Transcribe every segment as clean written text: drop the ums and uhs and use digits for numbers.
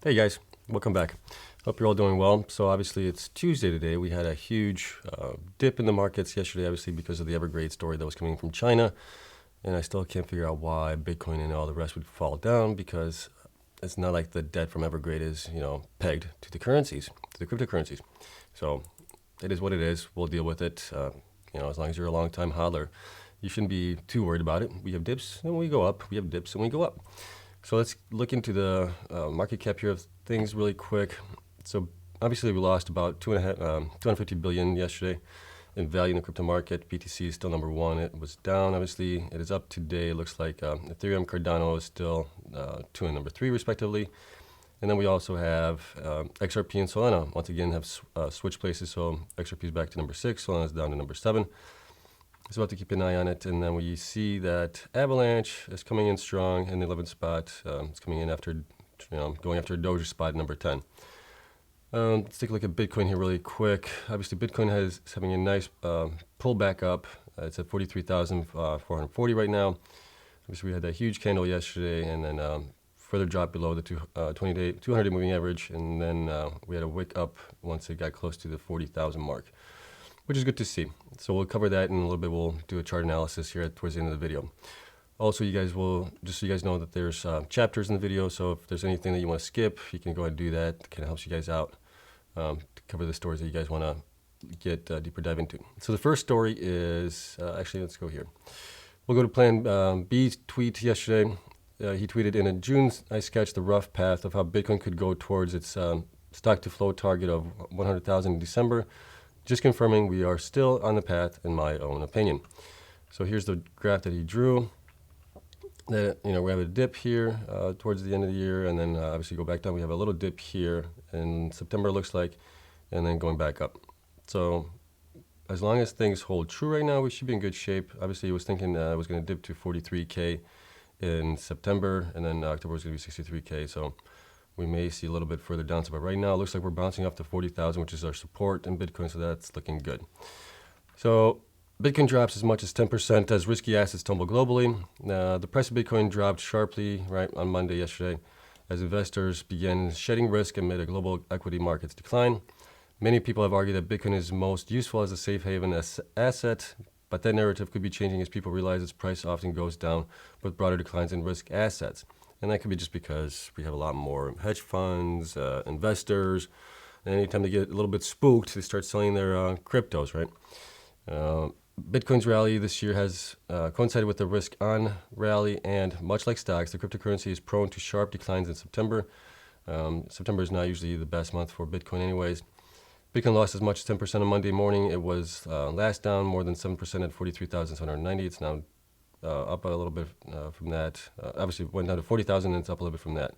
Hey guys, welcome back. Hope you're all doing well. So obviously it's Tuesday today. We had a huge dip in the markets yesterday, obviously because of the Evergrande story that was coming from China. And I still can't figure out why Bitcoin and all the rest would fall down, because it's not like the debt from Evergrande is, pegged to the currencies, to the cryptocurrencies. So it is what it is. We'll deal with it. As long as you're a long time hodler, you shouldn't be too worried about it. We have dips and we go up. We have dips and we go up. So let's look into the market cap here of things really quick. So obviously we lost about 250 billion yesterday in value in the crypto market. BTC is still number one. It was down, obviously. It is up today. It looks like Ethereum, Cardano is still 2 and number 3 respectively. And then we also have XRP and Solana. Once again, have switched places. So XRP is back to number 6. Solana is down to number 7. So we'll have to keep an eye on it. And then we see that Avalanche is coming in strong in the 11th spot. It's coming in after, going after DOGE spot number 10. Let's take a look at Bitcoin here really quick. Obviously, Bitcoin is having a nice pullback up. It's at 43,440 right now. Obviously, we had that huge candle yesterday, and then further drop below the 200-day moving average. And then we had a wick up once it got close to the 40,000 mark, which is good to see. So we'll cover that in a little bit. We'll do a chart analysis here towards the end of the video. Also, just so you guys know that there's chapters in the video. So if there's anything that you want to skip, you can go ahead and do that. It kind of helps you guys out to cover the stories that you guys want to get deeper dive into. So the first story is, actually, let's go here. We'll go to PlanB's tweet yesterday. He tweeted, in June, I sketched the rough path of how Bitcoin could go towards its stock to flow target of 100,000 in December. Just confirming we are still on the path, in my own opinion. So here's the graph that he drew. That, we have a dip here towards the end of the year, and then obviously go back down. We have a little dip here in September, looks like, and then going back up. So as long as things hold true right now, we should be in good shape. Obviously, he was thinking it was going to dip to 43K in September, and then October was going to be 63K. So we may see a little bit further down. But right now, it looks like we're bouncing off to 40,000, which is our support in Bitcoin. So that's looking good. So Bitcoin drops as much as 10% as risky assets tumble globally. The price of Bitcoin dropped sharply on Monday yesterday as investors began shedding risk amid a global equity markets decline. Many people have argued that Bitcoin is most useful as a safe haven asset, but that narrative could be changing as people realize its price often goes down with broader declines in risk assets. And that could be just because we have a lot more hedge funds, investors, and anytime they get a little bit spooked, they start selling their cryptos, right? Bitcoin's rally this year has coincided with the risk-on rally, and much like stocks, the cryptocurrency is prone to sharp declines in September. September is not usually the best month for Bitcoin anyways. Bitcoin lost as much as 10% on Monday morning. It was last down more than 7% at 43,790. It's now up a little bit from that. Obviously, it went down to 40,000, and it's up a little bit from that.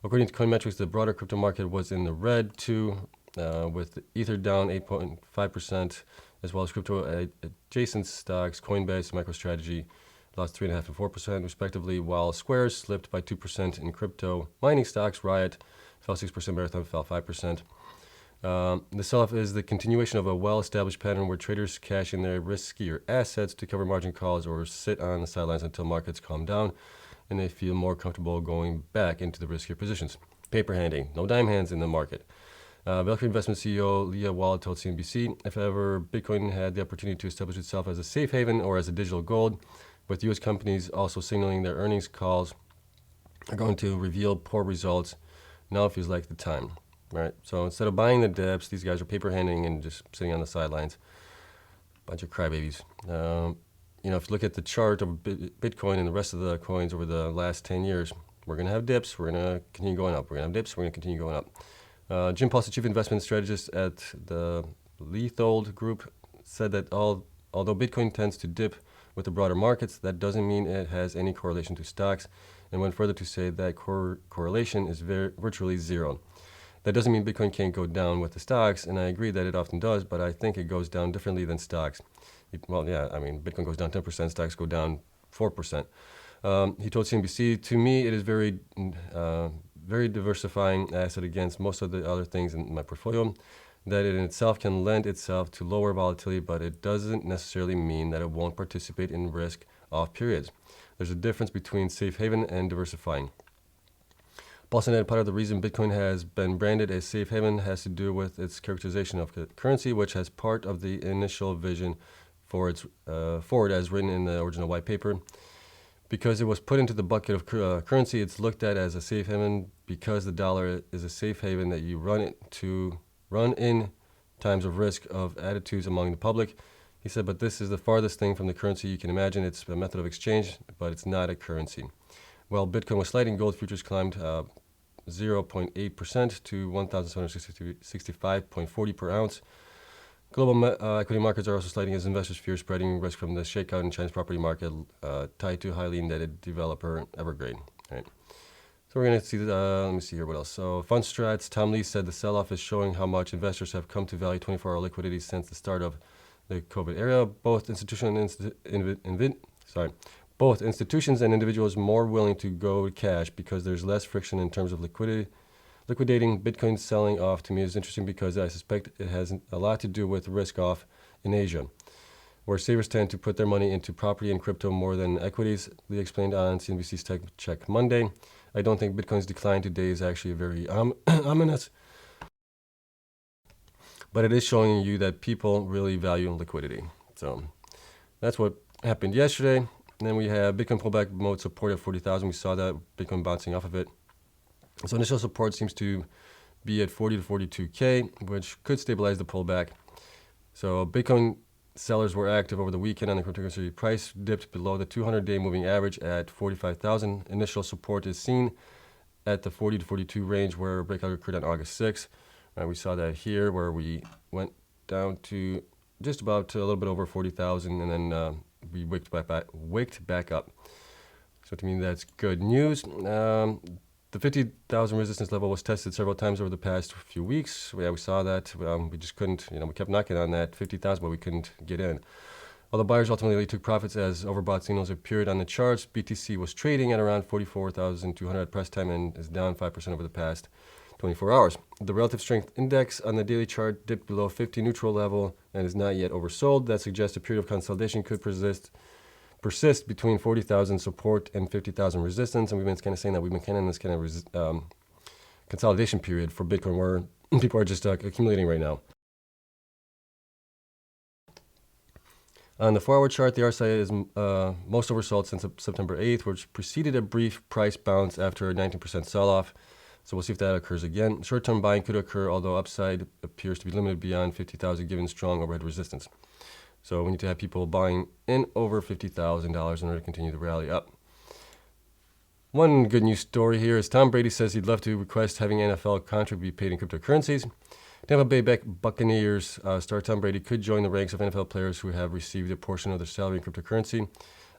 According to CoinMetrics, the broader crypto market was in the red too, with Ether down 8.5%, as well as crypto adjacent stocks, Coinbase, MicroStrategy lost 3.5% and 4% respectively, while Squares slipped by 2% in crypto. Mining stocks, RIOT fell 6%, Marathon fell 5%. The sell-off is the continuation of a well-established pattern where traders cash in their riskier assets to cover margin calls or sit on the sidelines until markets calm down and they feel more comfortable going back into the riskier positions. Paper handing, no dime hands in the market. Valkyrie Investment CEO Leah Wall told CNBC, if ever Bitcoin had the opportunity to establish itself as a safe haven or as a digital gold, with U.S. companies also signaling their earnings calls are going to reveal poor results, now it feels like the time, right? So instead of buying the dips, these guys are paper handing and just sitting on the sidelines. Bunch of crybabies. If you look at the chart of Bitcoin and the rest of the coins over the last 10 years, we're going to have dips, we're going to continue going up. We're going to have dips, we're going to continue going up. Jim Paulson, chief investment strategist at the Leithold Group, said that although Bitcoin tends to dip with the broader markets, that doesn't mean it has any correlation to stocks, and went further to say that correlation is virtually zero. That doesn't mean Bitcoin can't go down with the stocks, and I agree that it often does, but I think it goes down differently than stocks. Bitcoin goes down 10%, stocks go down 4%. He told CNBC, to me, it is very diversifying asset against most of the other things in my portfolio, that it in itself can lend itself to lower volatility, but it doesn't necessarily mean that it won't participate in risk off periods. There's a difference between safe haven and diversifying. Paulson said part of the reason Bitcoin has been branded a safe haven has to do with its characterization of currency, which has part of the initial vision for it as written in the original white paper. Because it was put into the bucket of currency, it's looked at as a safe haven because the dollar is a safe haven that you run in times of risk of attitudes among the public. He said, but this is the farthest thing from the currency you can imagine. It's a method of exchange, but it's not a currency. While Bitcoin was sliding, gold futures climbed 0.8% to 1,765.40 per ounce. Global equity markets are also sliding as investors fear spreading risk from the shakeout in China's property market tied to highly indebted developer Evergrande. Right. So we're going to see, let me see here what else. So Fund Strats, Tom Lee said the sell-off is showing how much investors have come to value 24-hour liquidity since the start of the COVID era. Both institutions and individuals more willing to go cash because there's less friction in terms of liquidity. Liquidating Bitcoin selling off to me is interesting because I suspect it has a lot to do with risk off in Asia, where savers tend to put their money into property and crypto more than equities. Lee explained on CNBC's Tech Check Monday. I don't think Bitcoin's decline today is actually very ominous, but it is showing you that people really value liquidity. So that's what happened yesterday. And then we have Bitcoin pullback mode support at 40,000. We saw that Bitcoin bouncing off of it. So initial support seems to be at 40 to 42K, which could stabilize the pullback. So Bitcoin sellers were active over the weekend on the cryptocurrency. Price dipped below the 200-day moving average at 45,000. Initial support is seen at the 40 to 42 range where breakout occurred on August 6th. We saw that here where we went down to just about a little bit over 40,000 and then we wicked back up. So to me, that's good news. The 50,000 resistance level was tested several times over the past few weeks. Yeah, we saw that. We just couldn't, we kept knocking on that 50,000, but we couldn't get in. Although buyers ultimately took profits as overbought signals appeared on the charts, BTC was trading at around 44,200 at press time and is down 5% over the past 24 hours. The relative strength index on the daily chart dipped below 50 neutral level and is not yet oversold. That suggests a period of consolidation could persist between 40,000 support and 50,000 resistance. And we've been kind of saying that we've been kind of in this kind of consolidation period for Bitcoin where people are just accumulating right now. On the forward chart, the RSI is most oversold since September 8th, which preceded a brief price bounce after a 19% sell-off. So we'll see if that occurs again. Short-term buying could occur, although upside appears to be limited beyond 50,000 given strong overhead resistance. So we need to have people buying in over $50,000 in order to continue the rally up. One good news story here is Tom Brady says he'd love to request having NFL contract be paid in cryptocurrencies. Tampa Bay Buccaneers star Tom Brady could join the ranks of NFL players who have received a portion of their salary in cryptocurrency.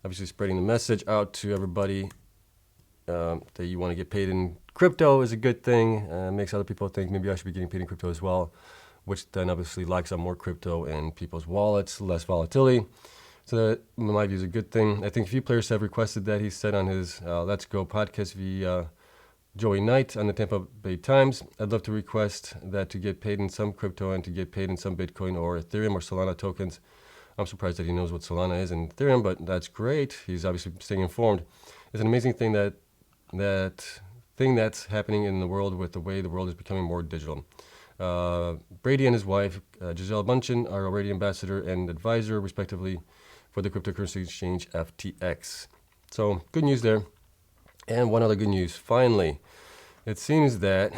Obviously spreading the message out to everybody that you want to get paid in crypto is a good thing. Makes other people think maybe I should be getting paid in crypto as well, which then obviously locks up more crypto in people's wallets, less volatility. So that, in my view, is a good thing. I think a few players have requested that. He said on his Let's Go podcast via Joey Knight on the Tampa Bay Times, I'd love to request that to get paid in some crypto and to get paid in some Bitcoin or Ethereum or Solana tokens. I'm surprised that he knows what Solana is and Ethereum, but that's great. He's obviously staying informed. It's an amazing thing that's happening in the world with the way the world is becoming more digital. Brady and his wife, Gisele Bundchen, are already ambassador and advisor, respectively, for the cryptocurrency exchange FTX. So good news there. And one other good news. Finally, it seems that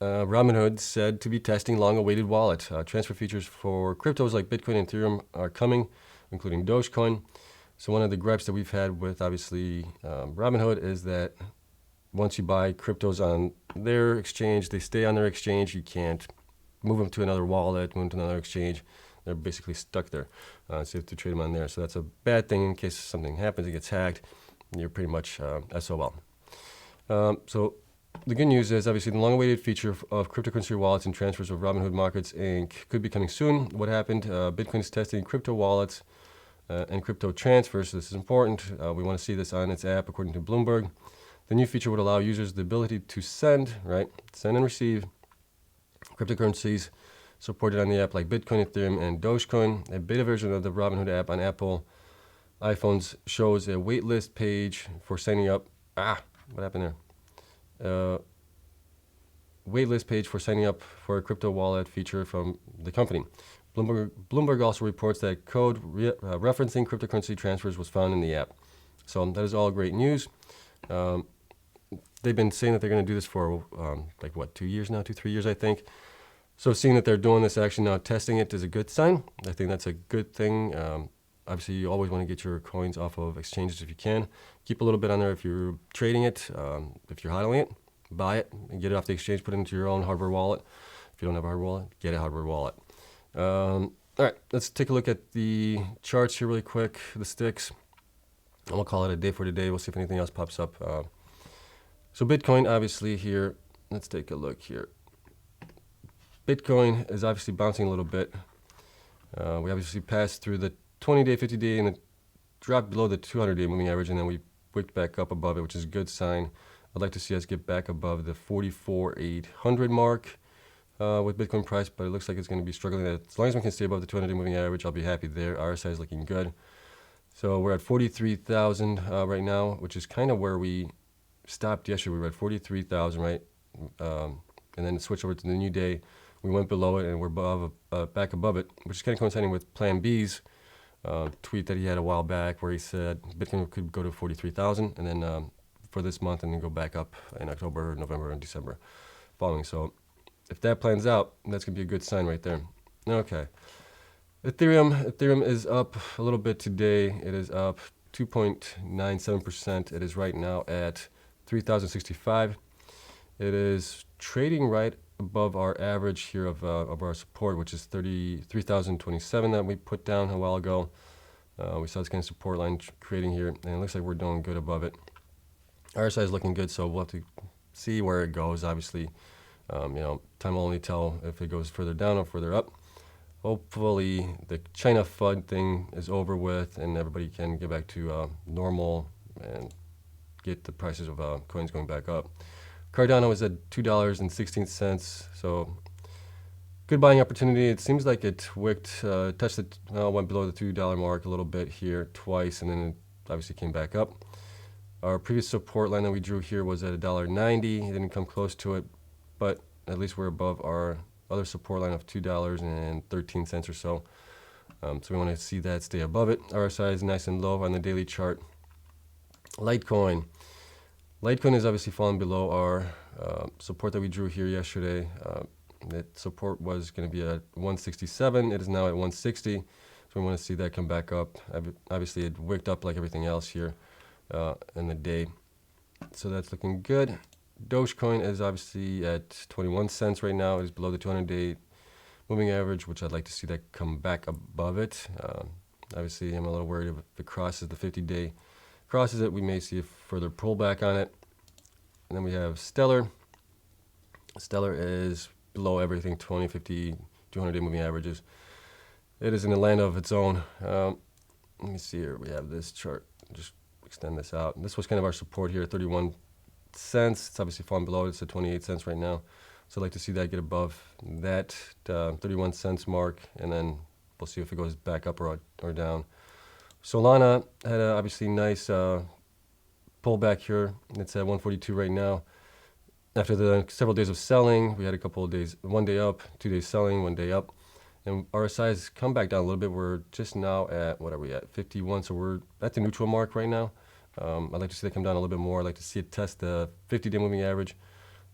Robinhood said to be testing long-awaited wallet. Transfer features for cryptos like Bitcoin and Ethereum are coming, including Dogecoin. So one of the gripes that we've had with, obviously, Robinhood is that once you buy cryptos on their exchange, they stay on their exchange. You can't move them to another wallet, move them to another exchange. They're basically stuck there. So you have to trade them on there. So that's a bad thing in case something happens, it gets hacked. You're pretty much SOL. So the good news is obviously the long-awaited feature of cryptocurrency wallets and transfers of Robinhood Markets Inc. could be coming soon. What happened? Bitcoin is testing crypto wallets and crypto transfers. So this is important. We want to see this on its app, according to Bloomberg. The new feature would allow users the ability to send and receive cryptocurrencies supported on the app like Bitcoin, Ethereum, and Dogecoin. A beta version of the Robinhood app on Apple iPhones shows a waitlist page for signing up. What happened there? waitlist page for signing up for a crypto wallet feature from the company. Bloomberg also reports that code referencing cryptocurrency transfers was found in the app. So that is all great news. They've been saying that they're going to do this for 2 years now, 3 years, I think. So seeing that they're doing this, actually now testing it, is a good sign. I think that's a good thing. Obviously, you always want to get your coins off of exchanges if you can. Keep a little bit on there if you're trading it. If you're hodling it, buy it and get it off the exchange. Put it into your own hardware wallet. If you don't have a hardware wallet, get a hardware wallet. All right, let's take a look at the charts here really quick, the sticks. I'm going to call it a day for today. We'll see if anything else pops up. So Bitcoin, obviously here, let's take a look here. Bitcoin is obviously bouncing a little bit. We obviously passed through the 20-day, 50-day, and it dropped below the 200-day moving average, and then we wicked back up above it, which is a good sign. I'd like to see us get back above the 44,800 mark with Bitcoin price, but it looks like it's going to be struggling. As long as we can stay above the 200-day moving average, I'll be happy there. RSI is looking good. So we're at 43,000 right now, which is kind of where we stopped yesterday. We were at 43,000, right? And then switched over to the new day. We went below it, and we're back above it, which is kind of coinciding with PlanB's tweet that he had a while back where he said Bitcoin could go to 43,000 and then for this month and then go back up in October, November, and December following. So if that plans out, that's going to be a good sign right there. Okay. Ethereum is up a little bit today. It is up 2.97%. It is right now at 3,065. It is trading right above our average here of our support, which is 33,027 that we put down a while ago. We saw this kind of support line creating here, and it looks like we're doing good above it. RSI is looking good, so we'll have to see where it goes. Obviously, time will only tell if it goes further down or further up. Hopefully, the China FUD thing is over with, and everybody can get back to normal and get the prices of coins going back up. Cardano is at $2.16, so good buying opportunity. It seems like it went below the $2 mark a little bit here twice, and then it obviously came back up. Our previous support line that we drew here was at $1.90. It didn't come close to it, but at least we're above our other support line of $2.13 or so. So we want to see that stay above it. RSI is nice and low on the daily chart. Litecoin is obviously falling below our support that we drew here yesterday. That support was going to be at 167. It is now at 160. So we want to see that come back up. Obviously, it wicked up like everything else here in the day. So that's looking good. Dogecoin is obviously at 21 cents right now. It is below the 200-day moving average, which I'd like to see that come back above it. Obviously, I'm a little worried if it crosses the 50-day. Crosses it, we may see a further pullback on it. And then we have Stellar. Stellar is below everything, 20, 50, 200-day moving averages. It is in a land of its own. Let me see here. We have this chart. Just extend this out. This was kind of our support here, 31 cents. It's obviously falling below it. It's at 28 cents right now. So I'd like to see that get above that 31 cents mark, and then we'll see if it goes back up or down. Solana had a obviously nice pullback here. It's at 142 right now. After the several days of selling, we had a couple of days, 1 day up, 2 days selling, 1 day up. And RSI has come back down a little bit. We're just now at, what are we at, 51. So we're at the neutral mark right now. I'd like to see that come down a little bit more. I'd like to see it test the 50-day moving average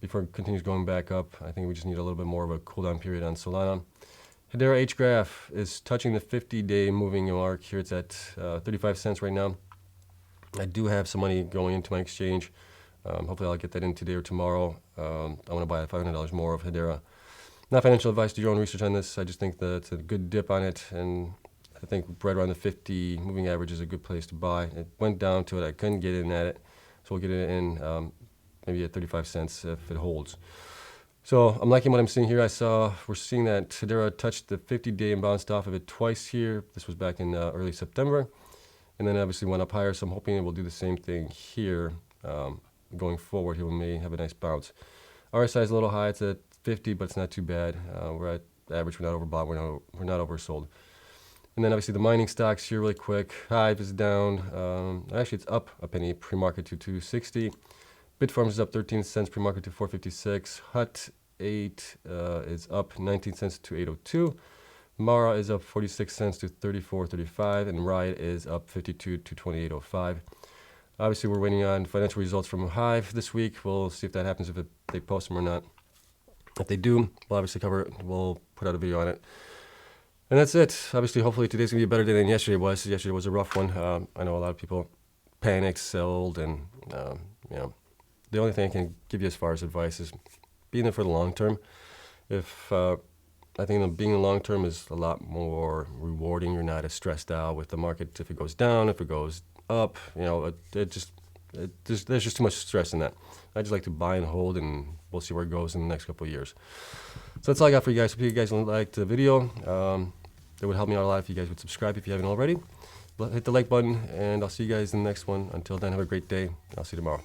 before it continues going back up. I think we just need a little bit more of a cool down period on Solana. Hedera H graph is touching the 50-day moving mark here. It's at 35 cents right now. I do have some money going into my exchange. Hopefully I'll get that in today or tomorrow. I want to buy $500 more of Hedera. Not financial advice. Do your own research on this. I just think that it's a good dip on it, and I think right around the 50 moving average is a good place to buy. It went down to it. I couldn't get in at it, so we'll get it in maybe at 35 cents if it holds. So I'm liking what I'm seeing here. We're seeing that Hedera touched the 50-day and bounced off of it twice here. This was back in early September, and then obviously went up higher. So I'm hoping it will do the same thing here going forward. Here we may have a nice bounce. RSI is a little high. It's at 50, but it's not too bad. We're at average. We're not overbought. We're not oversold. And then obviously the mining stocks here really quick. HIVE is down. Actually, it's up a penny pre-market to 260. Bitfarms is up 13 cents pre-market to 456. HUT is up 19 cents to 802. Mara is up 46 cents to 34.35, and RIOT is up 52 to 28.05. Obviously, we're waiting on financial results from HIVE this week. We'll see if that happens, if they post them or not. If they do, we'll obviously cover it. We'll put out a video on it. And that's it. Obviously, hopefully today's going to be a better day than yesterday was. Yesterday was a rough one. I know a lot of people panicked, sold, and, the only thing I can give you as far as advice is being there for the long term. I think being in the long term is a lot more rewarding. You're not as stressed out with the market if it goes down, if it goes up. There's just too much stress in that. I just like to buy and hold, and we'll see where it goes in the next couple of years. So that's all I got for you guys. Hope you guys liked the video. It would help me out a lot if you guys would subscribe if you haven't already. Hit the like button, and I'll see you guys in the next one. Until then, have a great day. I'll see you tomorrow.